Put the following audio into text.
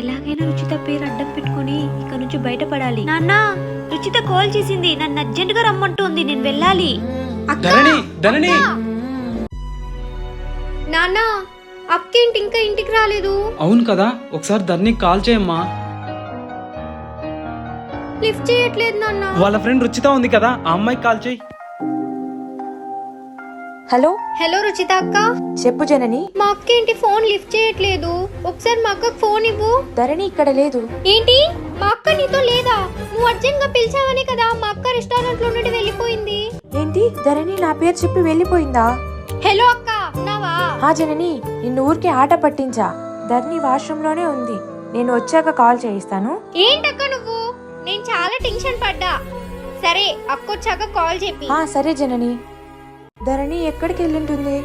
ఎలాగైనా రుచిత పేరు అడ్డం పెట్టుకుని ఇక నుంచి బయటపడాలి. నాన్న, రుచిత కాల్ చేసింది, నన్ను అర్జెంట్ గా రమ్మంటుంది, నేను వెళ్ళాలి. ధరణి నాన్న, అక్కేంటి ఇంకా ఇంటికి రాలేదు? అవును కదా, ఒకసారి ధరణికి కాల్ చేయమ్మా. లిఫ్ట్ చేయట్లేదు నాన్న. వాళ్ళ ఫ్రెండ్ రుచిత ఉంది కదా, ఆ అమ్మాయికి కాల్ చేయి. హలో హలో రుచిత అక్క. చెప్పు జనని. మా అక్కేంటి ఫోన్ లిఫ్ట్ చేయట్లేదు? ఒకసారి మా అక్కకు ఫోన్ ఇవ్వు. ధరణి ఇక్కడ లేదు. ఏంటి, మా అక్క నీతో లేదా? నువ్వు అర్జెంట్ గా పిలిచావని కదా మా అక్క రెస్టారెంట్ లో నుండి వెళ్ళిపోయింది. ఏంటి, ధరణి నా పేరు చెప్పి వెళ్ళిపోయిందా? హలో అక్క, ఉన్నావా? ఆ జనని, నిన్ను ఊరికే ఆట పట్టించా. ధరణి వాష్రూమ్ లోనే ఉంది, నేను వచ్చాక కాల్ చేయిస్తాను. ఏంటక్క నువ్వు? నేను చాలా టెన్షన్ పడ్డా. సరే, అక్కొచ్చాక కాల్ చెప్పి. సరే జనని. ధరణి ఎక్కడికి వెళ్ళింటుంది?